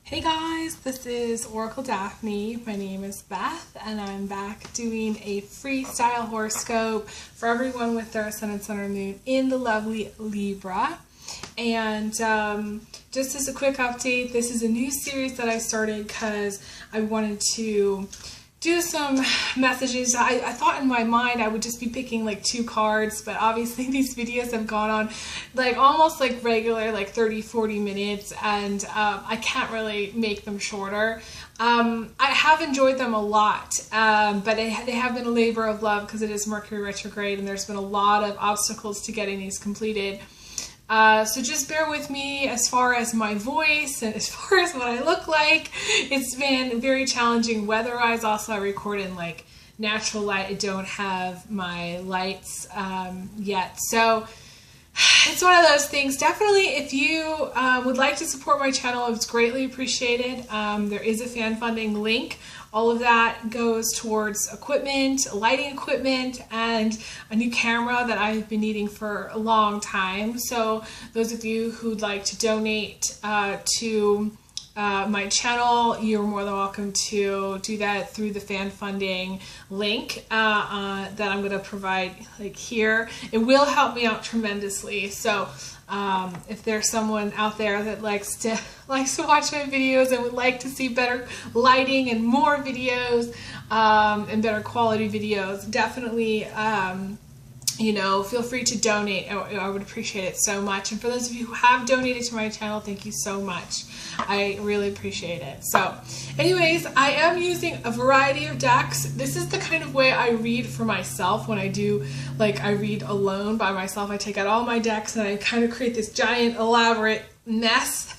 Hey guys, this is Oracle Daphne. My name is Beth and I'm back doing a freestyle horoscope for everyone with their ascendant, sun, or moon in the lovely Libra. And just as a quick update, this is a new series that I started because I wanted to do some messages. I thought in my mind I would just be picking like 2 cards, but obviously these videos have gone on like almost like regular, like 30-40 minutes, and I can't really make them shorter. I have enjoyed them a lot, but they have been a labor of love because it is Mercury retrograde and there's been a lot of obstacles to getting these completed. So just bear with me as far as my voice and as far as what I look like. It's been very challenging weather-wise. Also, I record in like natural light. I don't have my lights yet. So it's one of those things. Definitely, if you would like to support my channel, it's greatly appreciated. There is a fan funding link. All of that goes towards equipment, lighting equipment, and a new camera that I've been needing for a long time. So those of you who'd like to donate to my channel, you're more than welcome to do that through the fan funding link that I'm going to provide like here. It will help me out tremendously. So if there's someone out there that likes to watch my videos and would like to see better lighting and more videos and better quality videos, definitely feel free to donate. I would appreciate it so much. And for those of you who have donated to my channel, thank you so much. I really appreciate it. So anyways, I am using a variety of decks. This is the kind of way I read for myself when I do, like, I read alone by myself. I take out all my decks and I kind of create this giant elaborate mess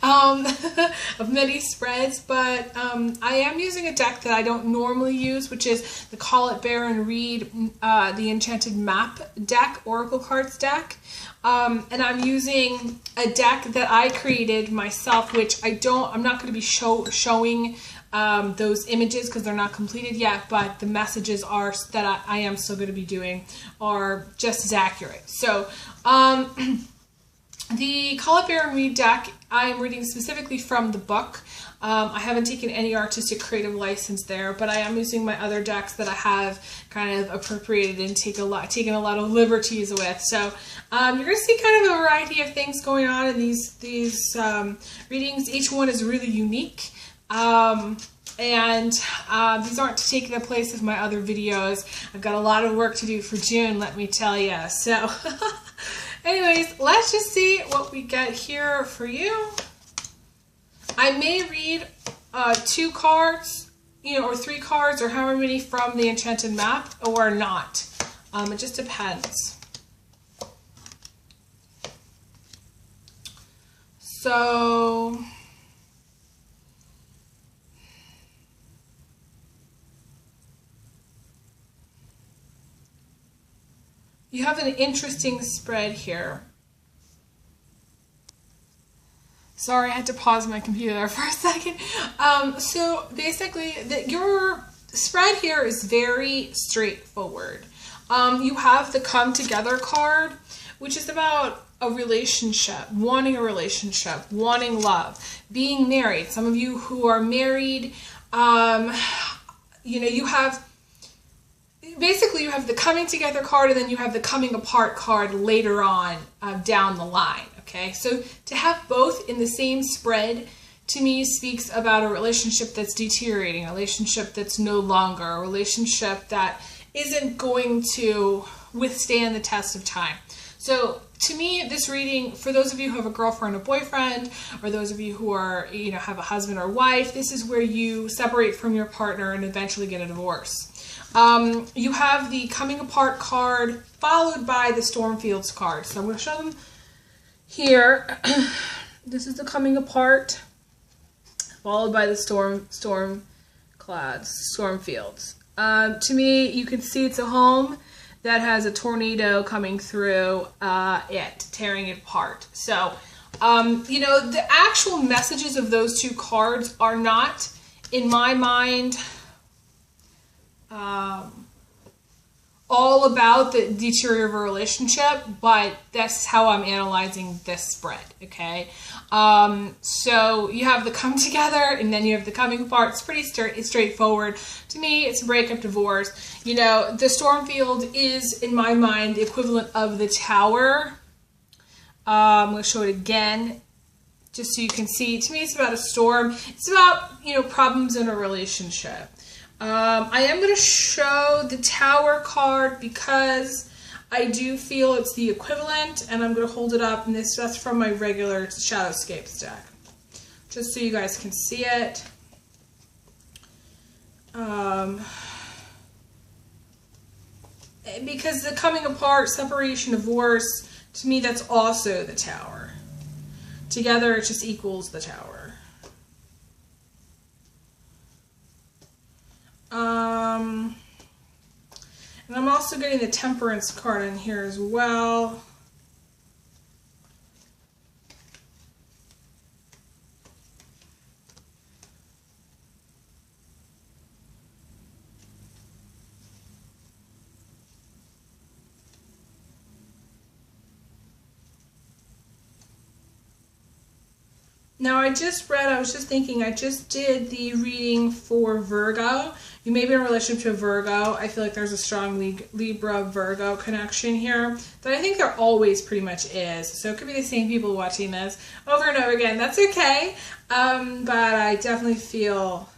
of many spreads, but I am using a deck that I don't normally use, which is the Call It Bear and Read the Enchanted Map deck, Oracle Cards deck. And I'm using a deck that I created myself, which I'm not going to be showing those images because they're not completed yet, but the messages are that I am still going to be doing are just as accurate. So the Call It Bear and Read deck, I am reading specifically from the book. I haven't taken any artistic creative license there, but I am using my other decks that I have kind of appropriated and taken a lot of liberties with. So you're going to see kind of a variety of things going on in these readings. Each one is really unique. And these aren't to take the place of my other videos. I've got a lot of work to do for June, let me tell you. So anyways, let's just see what we get here for you. I may read 2 cards, or 3 cards, or however many from the Enchanted Map, or not. It just depends. So you have an interesting spread here. Sorry, I had to pause my computer there for a second. So basically, your spread here is very straightforward. You have the Come Together card, which is about a relationship, wanting love, being married. Some of you who are married, you have basically you have the coming together card, and then you have the coming apart card later on down the line. Okay, so to have both in the same spread to me speaks about a relationship that's deteriorating, a relationship that's no longer, a relationship that isn't going to withstand the test of time. So to me, this reading, for those of you who have a girlfriend or boyfriend, or those of you who are, have a husband or wife, this is where you separate from your partner and eventually get a divorce. You have the coming apart card followed by the Stormfields card. So I'm going to show them here. This is the coming apart followed by the Stormfields. To me, you can see it's a home that has a tornado coming through it, tearing it apart. So, the actual messages of those 2 cards are not, in my mind, all about the deteriorate of a relationship, but that's how I'm analyzing this spread, okay? So you have the come together, and then you have the coming apart. It's pretty straightforward. To me, it's a breakup, divorce. You know, the storm field is, in my mind, the equivalent of the tower. I'm going to show it again, just so you can see. To me, it's about a storm. It's about, you know, problems in a relationship. I am going to show the tower card because I do feel it's the equivalent, and I'm going to hold it up, and that's from my regular Shadowscapes deck, just so you guys can see it. Because the coming apart, separation, divorce, to me that's also the tower. Together it just equals the tower. And I'm also getting the Temperance card in here as well. Now I was just thinking, I just did the reading for Virgo. You may be in a relationship to a Virgo. I feel like there's a strong Libra-Virgo connection here. But I think there always pretty much is. So it could be the same people watching this over and over again. That's okay. But I definitely feel...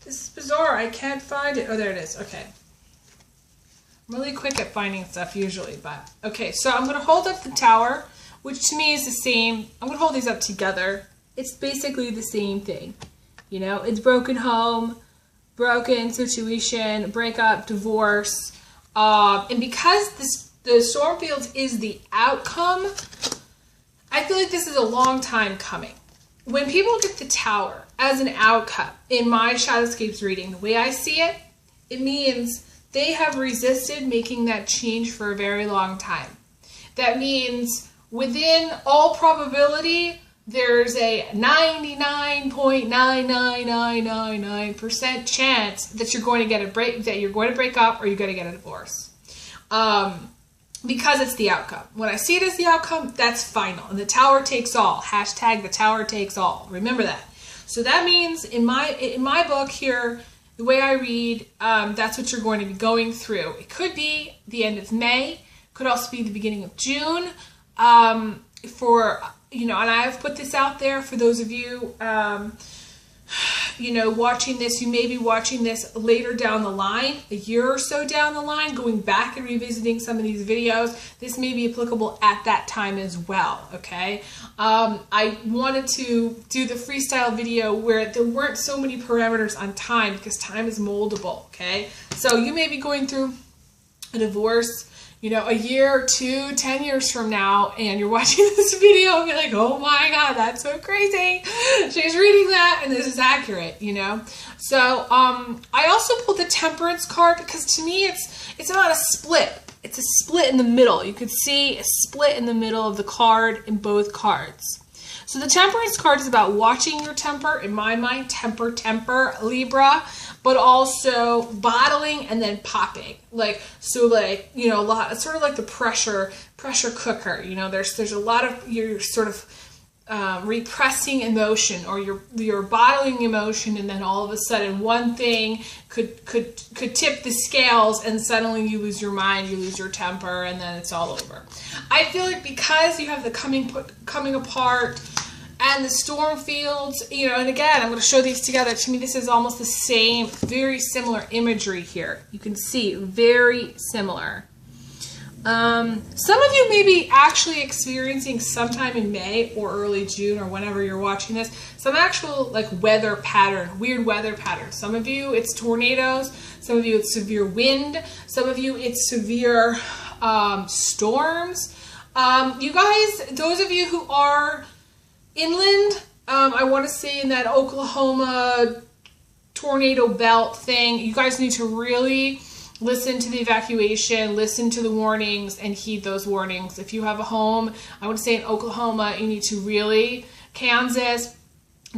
this is bizarre. I can't find it. Oh, there it is. Okay. I'm really quick at finding stuff usually, but okay, so I'm going to hold up the tower, which to me is the same. I'm going to hold these up together. It's basically the same thing. You know, it's broken home, broken situation, breakup, divorce. And because the storm field is the outcome, I feel like this is a long time coming. When people get the tower as an outcome, in my Shadowscapes reading, the way I see it, it means they have resisted making that change for a very long time. That means within all probability, there's a 99.99999% chance that you're going to get break up or you're going to get a divorce. Because it's the outcome. When I see it as the outcome, that's final. And the tower takes all. Hashtag the tower takes all. Remember that. So that means in my book here, the way I read, that's what you're going to be going through. It could be the end of May, could also be the beginning of June. And I've put this out there for those of you, watching this. You may be watching this later down the line, a year or so down the line, going back and revisiting some of these videos. This may be applicable at that time as well, okay? I wanted to do the freestyle video where there weren't so many parameters on time because time is moldable, okay? So you may be going through a divorce, a year, 2, 10 years from now, and you're watching this video and you're like, oh my God, that's so crazy. She's reading that and this is accurate, So I also pulled the Temperance card because to me it's about a split. It's a split in the middle. You could see a split in the middle of the card in both cards. So the Temperance card is about watching your temper, in my mind, temper, Libra, but also bottling and then popping. It's sort of like the pressure cooker. There's a lot of, you're sort of repressing emotion, or you're bottling emotion, and then all of a sudden one thing could tip the scales and suddenly you lose your mind, you lose your temper, and then it's all over. I feel like because you have the coming apart and the storm fields, and again, I'm going to show these together. To me, this is almost the same, very similar imagery here. You can see very similar. Some of you may be actually experiencing sometime in May or early June or whenever you're watching this, some actual weather pattern, weird weather pattern. Some of you it's tornadoes, some of you it's severe wind, some of you it's severe storms. You guys, those of you who are inland, I want to say in that Oklahoma tornado belt thing, you guys need to really listen to the evacuation, listen to the warnings, and heed those warnings. If you have a home, I would say in Oklahoma, you need to really, Kansas,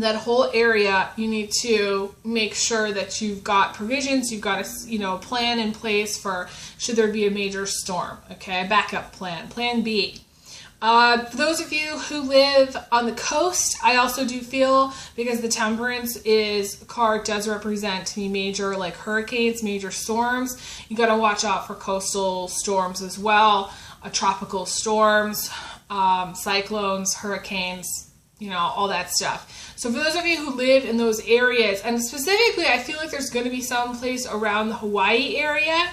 that whole area, you need to make sure that you've got provisions, you've got a plan in place for should there be a major storm, okay, a backup plan, plan B. For those of you who live on the coast, I also do feel, because the Temperance card does represent major like hurricanes, major storms, you got to watch out for coastal storms as well, tropical storms, cyclones, hurricanes, all that stuff. So for those of you who live in those areas, and specifically I feel like there's going to be some place around the Hawaii area.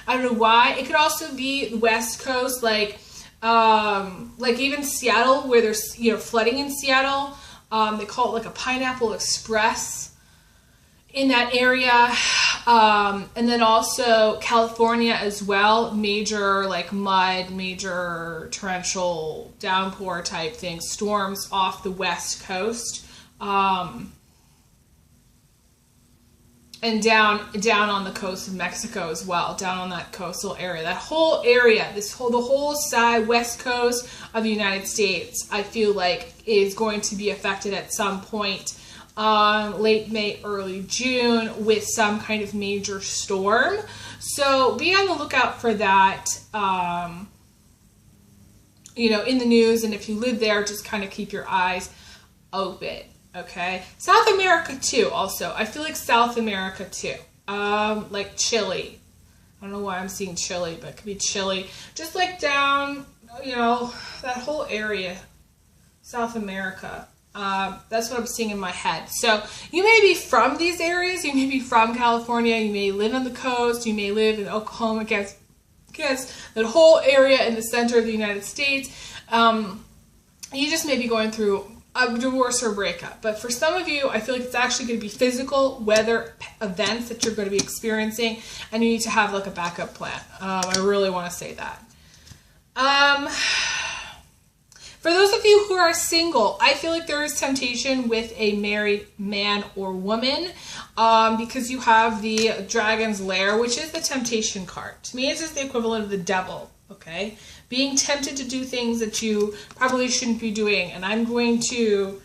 I don't know why. It could also be the West Coast, like even Seattle, where there's flooding in Seattle. They call it like a Pineapple Express in that area. And then also California as well, major like mud, major torrential downpour type things, storms off the West Coast. And down on the coast of Mexico as well, down on that coastal area. That whole area, the whole side, west coast of the United States, I feel like is going to be affected at some point late May, early June with some kind of major storm. So be on the lookout for that, in the news. And if you live there, just kind of keep your eyes open. Okay, South America too. Also, I feel like South America too. Like Chile. I don't know why I'm seeing Chile, but it could be Chile. Just like down, that whole area, South America. That's what I'm seeing in my head. So you may be from these areas. You may be from California. You may live on the coast. You may live in Oklahoma. Guess that whole area in the center of the United States. You just may be going through a divorce or a breakup. But for some of you, I feel like it's actually going to be physical weather events that you're going to be experiencing, and you need to have like a backup plan. I really want to say that. For those of you who are single, I feel like there is temptation with a married man or woman, because you have the Dragon's Lair, which is the temptation card. To me, it's just the equivalent of the devil, okay? Being tempted to do things that you probably shouldn't be doing. And I'm going to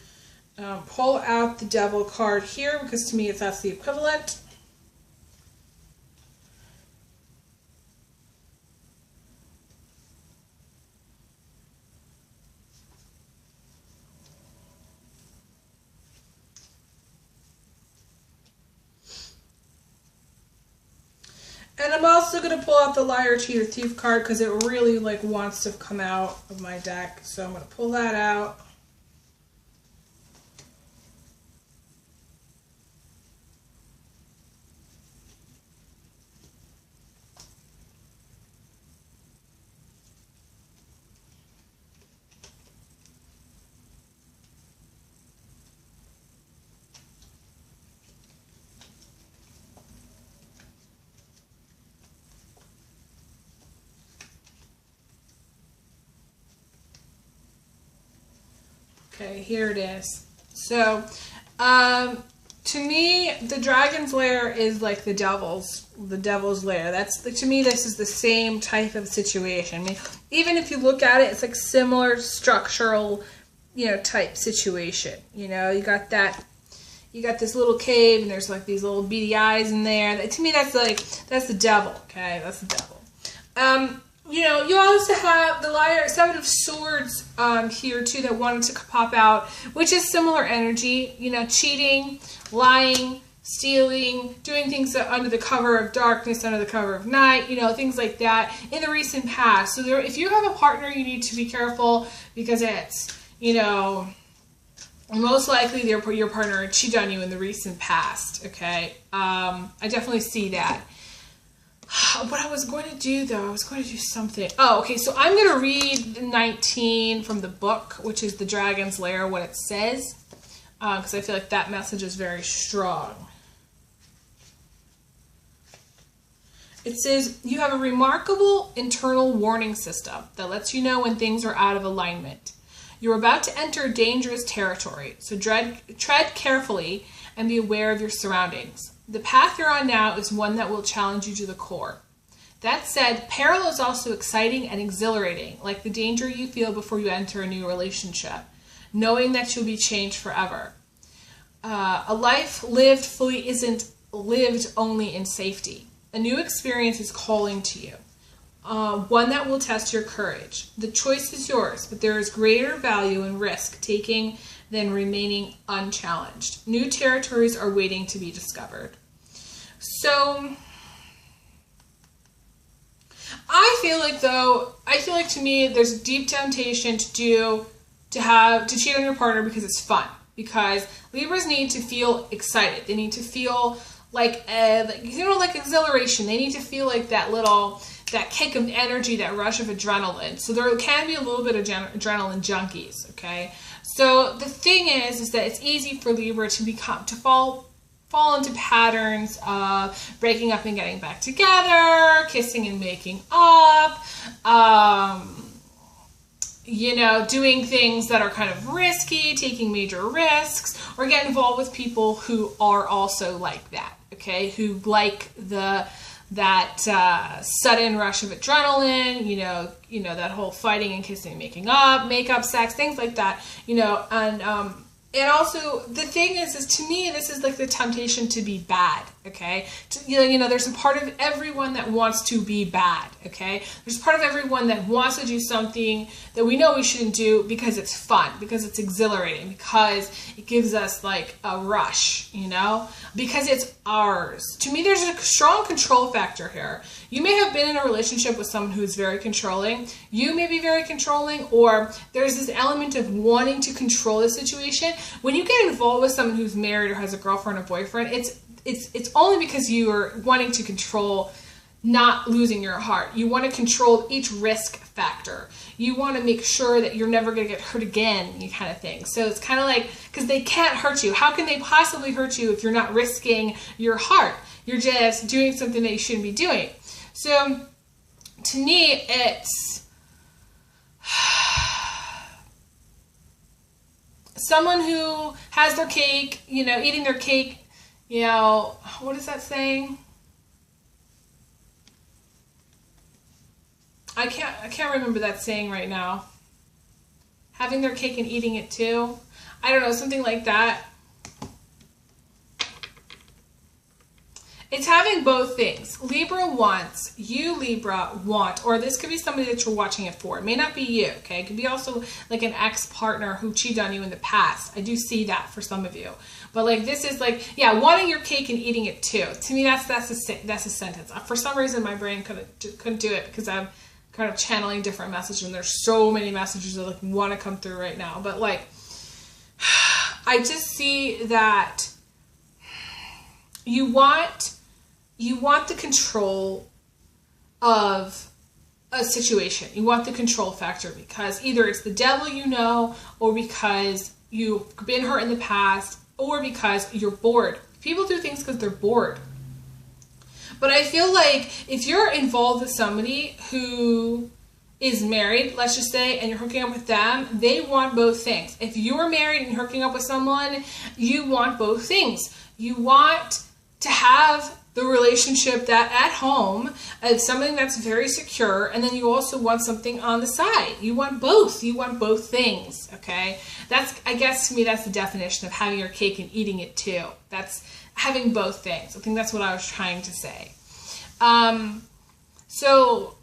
pull out the devil card here, because to me that's the equivalent. And I'm also going to pull out the Liar, Cheater, Thief card, because it really wants to come out of my deck. So I'm going to pull that out. Okay, here it is. So, to me, the Dragon's Lair is like the devil's lair. To me, this is the same type of situation. I mean, even if you look at it, it's like similar structural, type situation. You got this little cave, and there's like these little beady eyes in there. To me, that's the devil. Okay, that's the devil. You also have the Liar, Seven of Swords here too that wanted to pop out, which is similar energy. Cheating, lying, stealing, doing things under the cover of darkness, under the cover of night, things like that in the recent past. So if you have a partner, you need to be careful, because it's, most likely your partner cheated on you in the recent past, okay? I definitely see that. What I was going to do, though, I was going to do something. Oh, okay, so I'm going to read 19 from the book, which is the Dragon's Lair, what it says, because I feel like that message is very strong. It says, you have a remarkable internal warning system that lets you know when things are out of alignment. You're about to enter dangerous territory, so tread carefully and be aware of your surroundings. The path you're on now is one that will challenge you to the core. That said, peril is also exciting and exhilarating, like the danger you feel before you enter a new relationship, knowing that you'll be changed forever. A life lived fully isn't lived only in safety. A new experience is calling to you. One that will test your courage. The choice is yours, but there is greater value in risk taking than remaining unchallenged. New territories are waiting to be discovered. So I feel like to me there's a deep temptation to cheat on your partner because it's fun. Because Libras need to feel excited. They need to feel like exhilaration. They need to feel like that kick of energy, that rush of adrenaline. So there can be a little bit of adrenaline junkies, okay? So the thing is that it's easy for Libra to fall into patterns of breaking up and getting back together, kissing and making up, doing things that are kind of risky, taking major risks, or get involved with people who are also like that, okay? Who like that sudden rush of adrenaline, that whole fighting and kissing and making up, makeup, sex, things like that, and also the thing is to me, this is like the temptation to be bad, okay? There's a part of everyone that wants to be bad, okay? There's a part of everyone that wants to do something that we know we shouldn't do because it's fun, because it's exhilarating, because it gives us like a rush, because it's ours. To me, there's a strong control factor here. You may have been in a relationship with someone who's very controlling. You may be very controlling, or there's this element of wanting to control the situation. When you get involved with someone who's married or has a girlfriend or boyfriend, it's only because you are wanting to control not losing your heart. You want to control each risk factor. You want to make sure that you're never going to get hurt again, you kind of thing. So it's kind of like, because they can't hurt you. How can they possibly hurt you if you're not risking your heart? You're just doing something that you shouldn't be doing. So to me, it's someone who has their cake, eating their cake, what is that saying? I can't remember that saying right now. Having their cake and eating it too. I don't know, something like that. It's having both things. Libra wants, or this could be somebody that you're watching it for. It may not be you, okay? It could be also like an ex-partner who cheated on you in the past. I do see that for some of you. But like this is like, yeah, wanting your cake and eating it too. To me, that's a sentence. For some reason, my brain couldn't do it because I'm kind of channeling different messages, and there's so many messages that like want to come through right now. But like, I just see that you want the control of a situation. You want the control factor because either it's the devil or because you've been hurt in the past, or because you're bored. People do things because they're bored. But I feel like if you're involved with somebody who is married, let's just say, and you're hooking up with them, they want both things. If you're married and hooking up with someone, you want both things. You want to have the relationship that at home is something that's very secure, and then you also want something on the side. You want both. You want both things, okay? I guess to me, that's the definition of having your cake and eating it too. That's having both things. I think that's what I was trying to say. So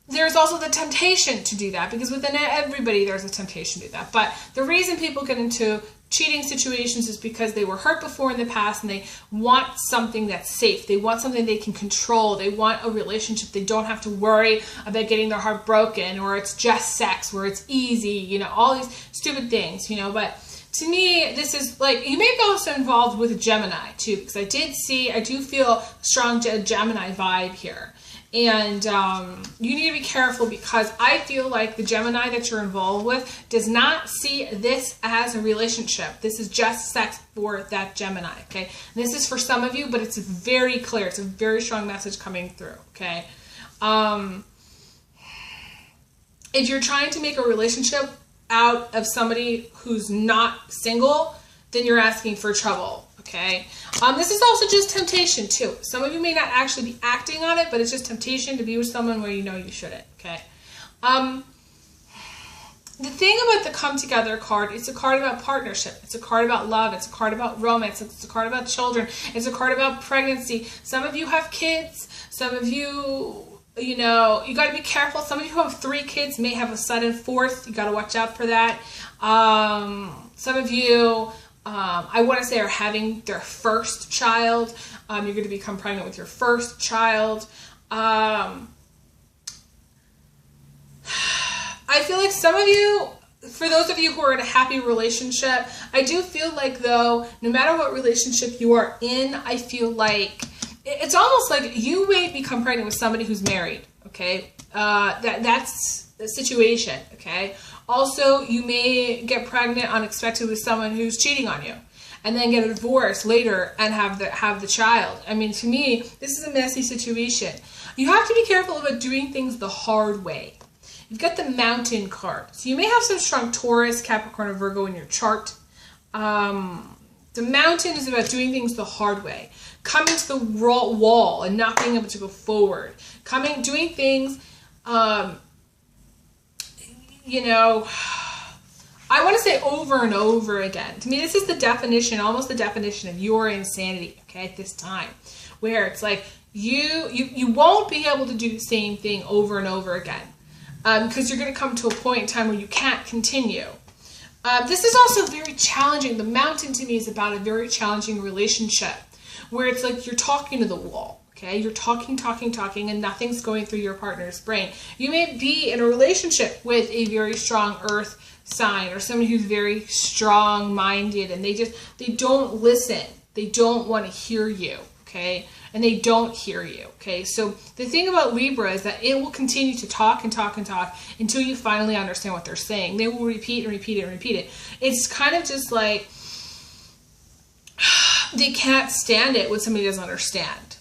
there's also the temptation to do that, because within everybody there's a temptation to do that. But the reason people get into cheating situations is because they were hurt before in the past and they want something that's safe. They want something they can control. They want a relationship they don't have to worry about getting their heart broken, or it's just sex, where it's easy, all these stupid things, But to me, this is like, you may be also involved with Gemini too, because I do feel a strong Gemini vibe here. And you need to be careful, because I feel like the Gemini that you're involved with does not see this as a relationship. This is just sex for that Gemini, okay? And this is for some of you, but it's very clear. It's a very strong message coming through, okay? If you're trying to make a relationship out of somebody who's not single, then you're asking for trouble, okay? This is also just temptation too. Some of you may not actually be acting on it, but it's just temptation to be with someone where you know you shouldn't, okay? the thing about the come together card, it's a card about partnership. It's a card about love. It's a card about romance. It's a card about children. It's a card about pregnancy. Some of you have kids. Some of you, you know, you got to be careful. Some of you who have 3 kids may have a sudden 4th. You got to watch out for that. Some of you, I want to say, are having their first child. You're going to become pregnant with your first child. I feel like some of you, for those of you who are in a happy relationship, I do feel like, though, no matter what relationship you are in, I feel like it's almost like you may become pregnant with somebody who's married, okay? That's the situation, okay? Also, you may get pregnant unexpectedly with someone who's cheating on you, and then get a divorce later and have the child. I mean, to me, this is a messy situation. You have to be careful about doing things the hard way. You've got the Mountain card. So you may have some strong Taurus, Capricorn, or Virgo in your chart. The Mountain is about doing things the hard way. Coming to the wall and not being able to go forward. Doing things, you know, I want to say over and over again. To me, this is the definition, almost the definition of your insanity, okay, at this time. Where it's like, you won't be able to do the same thing over and over again. Because you're going to come to a point in time where you can't continue. This is also very challenging. The Mountain to me is about a very challenging relationship where it's like you're talking to the wall, okay? You're talking, and nothing's going through your partner's brain. You may be in a relationship with a very strong earth sign or somebody who's very strong-minded, and they don't listen. They don't want to hear you, okay? And they don't hear you, okay? So the thing about Libra is that it will continue to talk and talk and talk until you finally understand what they're saying. They will repeat and repeat and repeat it. It's kind of just like they can't stand it when somebody doesn't understand.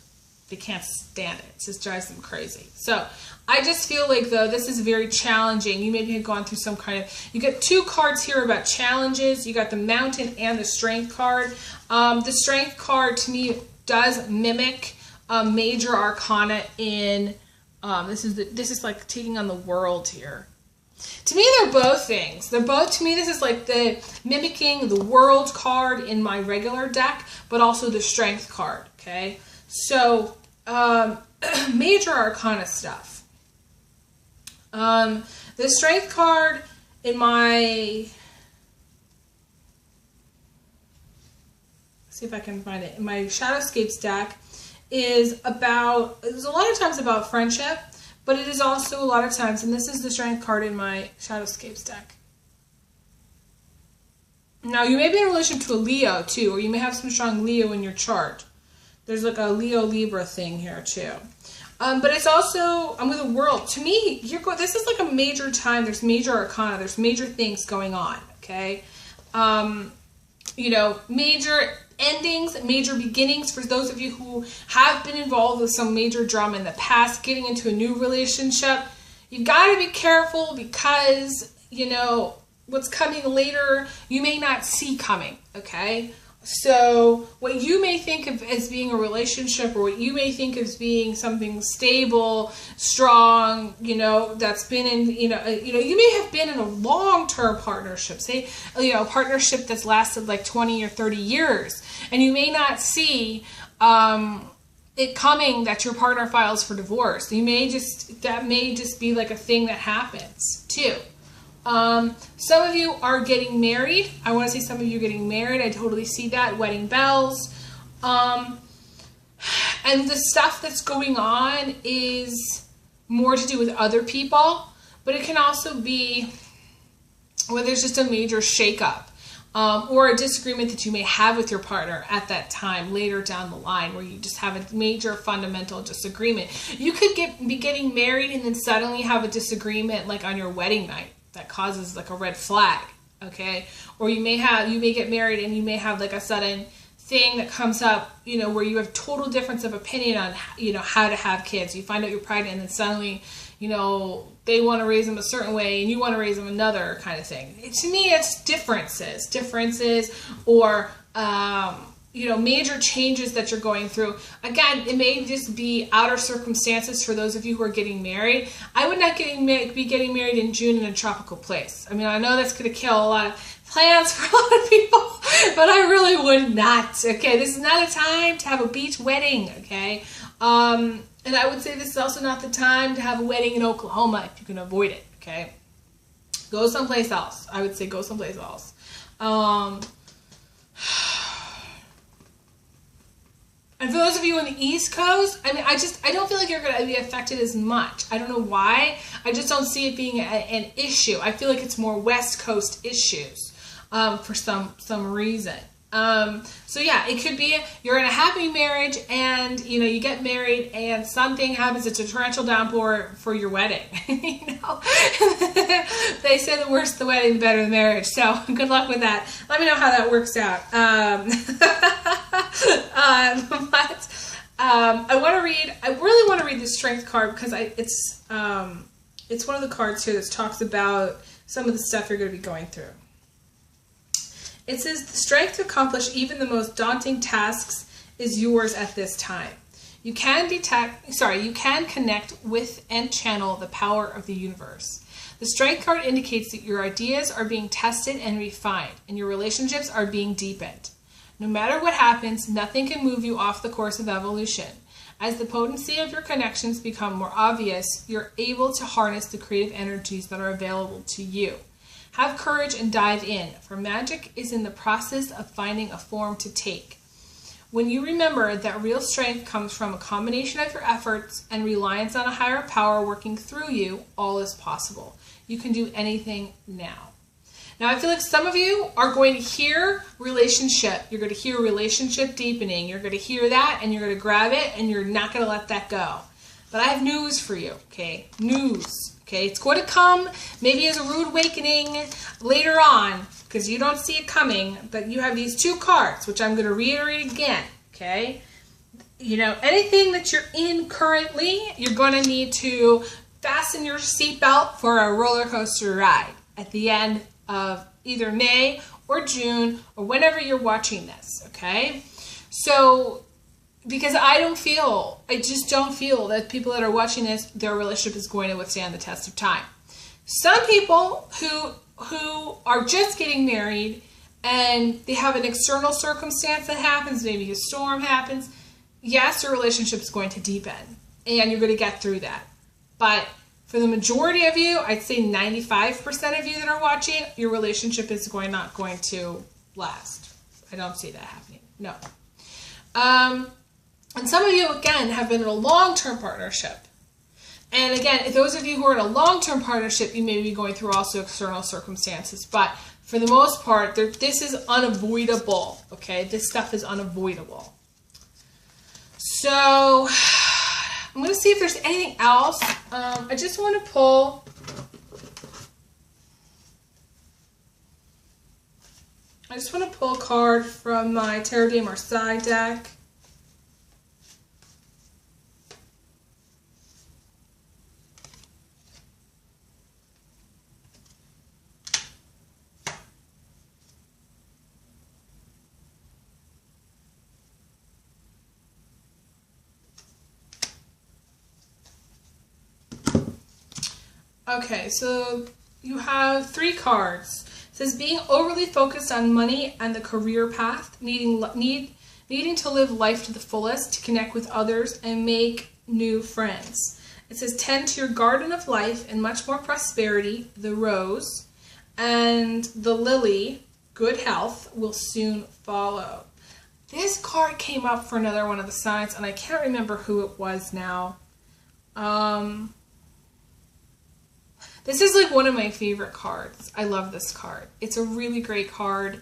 They can't stand it. It just drives them crazy. So I just feel like, though, this is very challenging. You maybe have gone through some kind of... You get 2 cards here about challenges. You got the Mountain and the Strength card. The Strength card, to me, does mimic major arcana in this is like taking on the world here. To me, they're both things. They're both, to me, this is like the mimicking the world card in my regular deck, but also the Strength card, okay? So major arcana stuff. The Strength card in my... See if I can find it. My Shadowscapes deck is a lot of times about friendship, but it is also a lot of times, and this is the Strength card in my Shadowscapes deck. Now, you may be in relation to a Leo, too, or you may have some strong Leo in your chart. There's like a Leo-Libra thing here, too. But it's also, I'm with the world. To me, this is like a major time. There's major arcana. There's major things going on, okay? You know, major endings, major beginnings for those of you who have been involved with some major drama in the past, getting into a new relationship. You've got to be careful because, you know, what's coming later, you may not see coming, okay? So what you may think of as being a relationship, or what you may think of as being something stable, strong, you know, that's been in, you may have been in a long-term partnership, say, you know, a partnership that's lasted like 20 or 30 years, and you may not see it coming that your partner files for divorce. That may just be like a thing that happens too. Some of you are getting married. I want to say some of you are getting married. I totally see that. Wedding bells. And the stuff that's going on is more to do with other people, but it can also be where there's just a major shakeup, or a disagreement that you may have with your partner at that time later down the line, where you just have a major fundamental disagreement. You could be getting married and then suddenly have a disagreement like on your wedding night that causes like a red flag, okay? Or you may get married and you may have like a sudden thing that comes up, you know, where you have total difference of opinion on, you know, how to have kids. You find out you're pregnant and then suddenly, you know, they want to raise them a certain way and you want to raise them another kind of thing. To me, it's differences, or major changes that you're going through. Again, it may just be outer circumstances for those of you who are getting married. I would not be getting married in June in a tropical place. I mean, I know that's going to kill a lot of plans for a lot of people, but I really would not. Okay, this is not a time to have a beach wedding. Okay, and I would say this is also not the time to have a wedding in Oklahoma if you can avoid it. Okay, go someplace else. I would say go someplace else. And for those of you on the East Coast, I mean, I don't feel like you're going to be affected as much. I don't know why. I just don't see it being an issue. I feel like it's more West Coast issues for some reason. So yeah, it could be you're in a happy marriage and, you get married and something happens. It's a torrential downpour for your wedding. They say the worse the wedding, the better the marriage. So good luck with that. Let me know how that works out. I really want to read the Strength card because it's one of the cards here that talks about some of the stuff you're going to be going through. It says the strength to accomplish even the most daunting tasks is yours at this time. You can connect with and channel the power of the universe. The Strength card indicates that your ideas are being tested and refined, and your relationships are being deepened. No matter what happens, nothing can move you off the course of evolution. As the potency of your connections become more obvious, you're able to harness the creative energies that are available to you. Have courage and dive in, for magic is in the process of finding a form to take. When you remember that real strength comes from a combination of your efforts and reliance on a higher power working through you, all is possible. You can do anything now. Now, I feel like some of you are going to hear relationship. You're going to hear relationship deepening. You're going to hear that, and you're going to grab it, and you're not going to let that go. But I have news for you, okay? News, okay? It's going to come maybe as a rude awakening later on, because you don't see it coming, but you have these two cards, which I'm going to reiterate again, okay? Anything that you're in currently, you're going to need to fasten your seatbelt for a roller coaster ride at the end of either May or June or whenever you're watching this, okay? So, because I just don't feel that people that are watching this, their relationship is going to withstand the test of time. Some people who are just getting married and they have an external circumstance that happens, maybe a storm happens, yes, your relationship is going to deepen and you're going to get through that. But for the majority of you, I'd say 95% of you that are watching, your relationship is not going to last. I don't see that happening. No. And some of you, again, have been in a long-term partnership. And again, those of you who are in a long-term partnership, you may be going through also external circumstances. But for the most part, this is unavoidable. Okay? This stuff is unavoidable. So I'm going to see if there's anything else. I just want to pull a card from my Tarot de Marseille deck. Okay, so you have 3 cards. It says being overly focused on money and the career path, needing to live life to the fullest, to connect with others and make new friends. It says tend to your garden of life and much more prosperity, the rose, and the lily, good health, will soon follow. This card came up for another one of the signs, and I can't remember who it was now. This is like one of my favorite cards. I love this card. It's a really great card.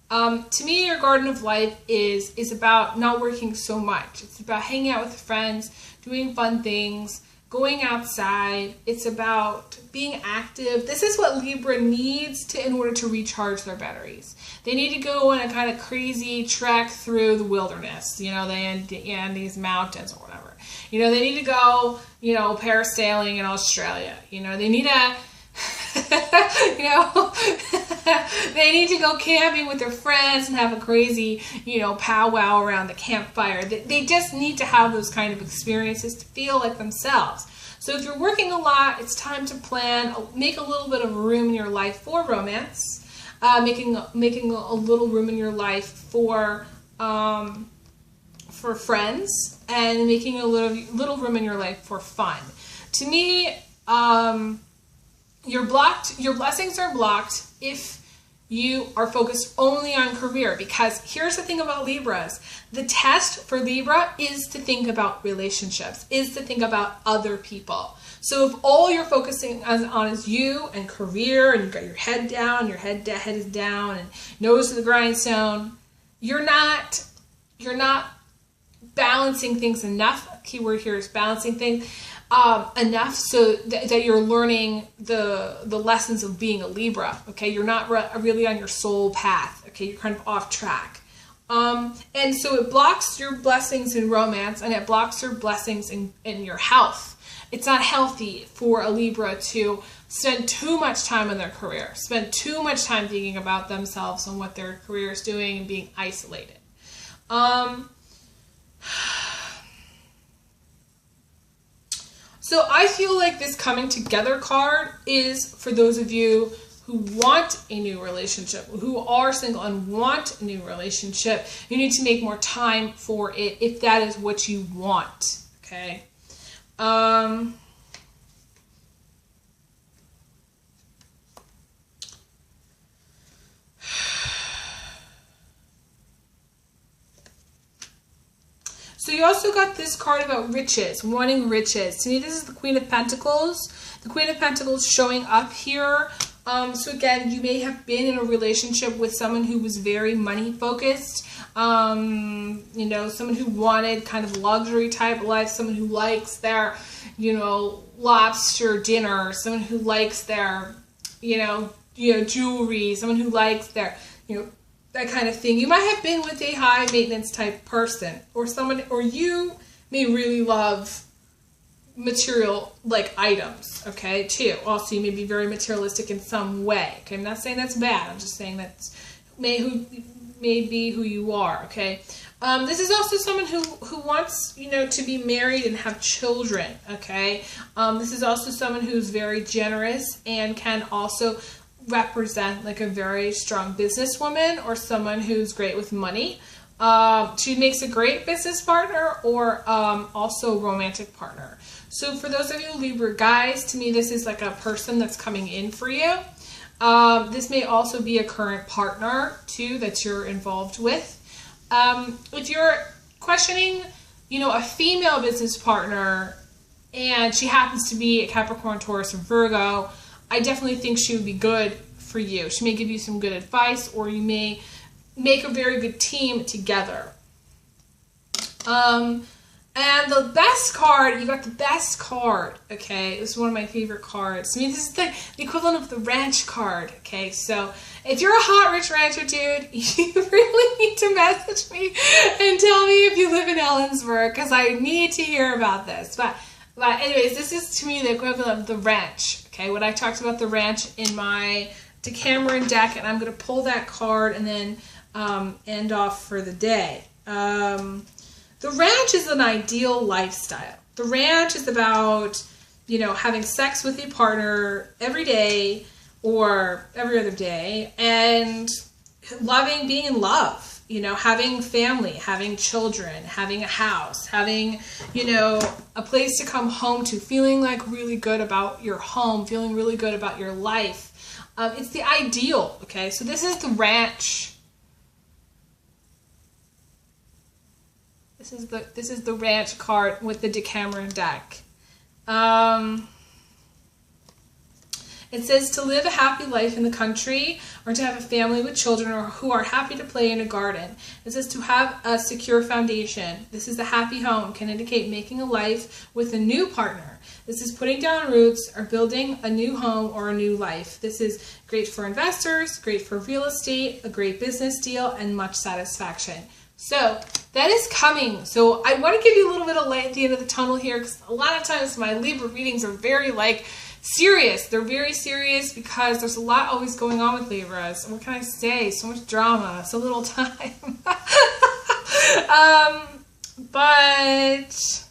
To me, your garden of life is about not working so much. It's about hanging out with friends, doing fun things, going outside. It's about being active. This is what Libra needs in order to recharge their batteries. They need to go on a kind of crazy trek through the wilderness, the Andes Mountains or whatever. They need to go, parasailing in Australia. They need to, They need to go camping with their friends and have a crazy, powwow around the campfire. They just need to have those kind of experiences to feel like themselves. So if you're working a lot, it's time to plan, make a little bit of room in your life for romance, making a little room in your life for friends, and making a little room in your life for fun. To me, your blessings are blocked if you are focused only on career, because here's the thing about Libras. The test for Libra is to think about relationships, is to think about other people. So if all you're focusing on is you and career, and you've got your head down, your head is down, and nose to the grindstone, you're not balancing things enough. Keyword here is balancing things enough so that you're learning the lessons of being a Libra. Okay, you're not really on your soul path. Okay, you're kind of off track. And so it blocks your blessings in romance, and it blocks your blessings in your health. It's not healthy for a Libra to spend too much time on their career, spend too much time thinking about themselves and what their career is doing and being isolated. So I feel like this coming together card is for those of you who want a new relationship, who are single and want a new relationship. You need to make more time for it if that is what you want, okay? So you also got this card about riches, wanting riches. To me, this is the Queen of Pentacles. The Queen of Pentacles showing up here. So again, you may have been in a relationship with someone who was very money focused. Someone who wanted kind of luxury type life, someone who likes their, lobster dinner, someone who likes their, jewelry, someone who likes their, that kind of thing. You might have been with a high maintenance type person, or you may really love material like items, okay, too. Also, you may be very materialistic in some way, okay? I'm not saying that's bad. I'm just saying that's may be who you are, okay? This is also someone who wants, to be married and have children, okay? This is also someone who's very generous and can also represent like a very strong businesswoman, or someone who's great with money. She makes a great business partner, or also romantic partner. So for those of you Libra guys, to me this is like a person that's coming in for you. This may also be a current partner too that you're involved with. If you're questioning, a female business partner and she happens to be a Capricorn, Taurus, or Virgo, I definitely think she would be good for you. She may give you some good advice, or you may make a very good team together. And the best card, you got the best card, okay? This is one of my favorite cards. I mean, this is the equivalent of the ranch card, okay? So if you're a hot, rich rancher, dude, you really need to message me and tell me if you live in Ellensburg, because I need to hear about this. But anyways, this is to me the equivalent of the ranch, okay? When I talked about the ranch in my Decameron deck, and I'm going to pull that card and then end off for the day. The ranch is an ideal lifestyle. The ranch is about, having sex with a partner every day or every other day, and being in love, having family, having children, having a house, having, a place to come home to, feeling like really good about your home, feeling really good about your life. It's the ideal, okay? So this is the ranch. This is the ranch card with the Decameron deck. It says to live a happy life in the country, or to have a family with children, or who are happy to play in a garden. It says to have a secure foundation. This is a happy home, can indicate making a life with a new partner. This is putting down roots or building a new home or a new life. This is great for investors, great for real estate, a great business deal, and much satisfaction. So that is coming. So I want to give you a little bit of light at the end of the tunnel here, because a lot of times my Libra readings are very serious. They're very serious because there's a lot always going on with Libras. What can I say? So much drama, so little time. But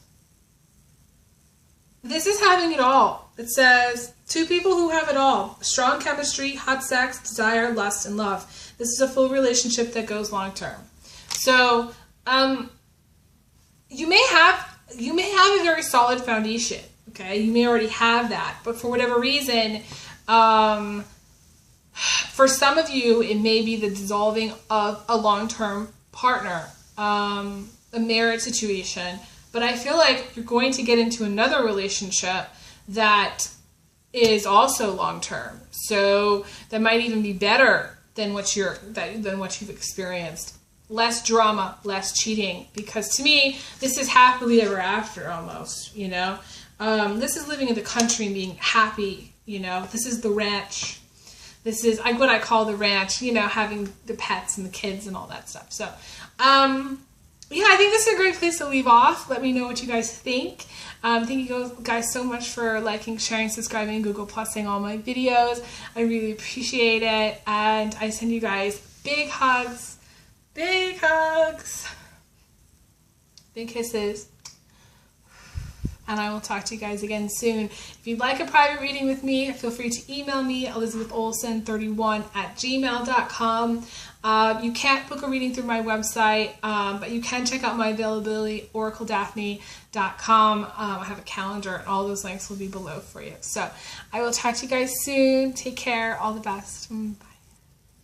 this is having it all. It says, two people who have it all. Strong chemistry, hot sex, desire, lust, and love. This is a full relationship that goes long term. So, you may have a very solid foundation, okay? You may already have that, but for whatever reason, for some of you, it may be the dissolving of a long-term partner, a marriage situation. But I feel like you're going to get into another relationship that is also long-term. So that might even be better than what you've experienced. Less drama, less cheating. Because to me, this is happily ever after almost, you know. This is living in the country and being happy, you know. This is the ranch. This is what I call the ranch, you know, having the pets and the kids and all that stuff. So, yeah, I think this is a great place to leave off. Let me know what you guys think. Thank you guys so much for liking, sharing, subscribing, and Google Plusing all my videos. I really appreciate it. And I send you guys big hugs, big kisses. And I will talk to you guys again soon. If you'd like a private reading with me, feel free to email me, elizabetholson31@gmail.com. You can't book a reading through my website, but you can check out my availability, oracledaphne.com. I have a calendar, and all those links will be below for you. So I will talk to you guys soon. Take care. All the best. Bye.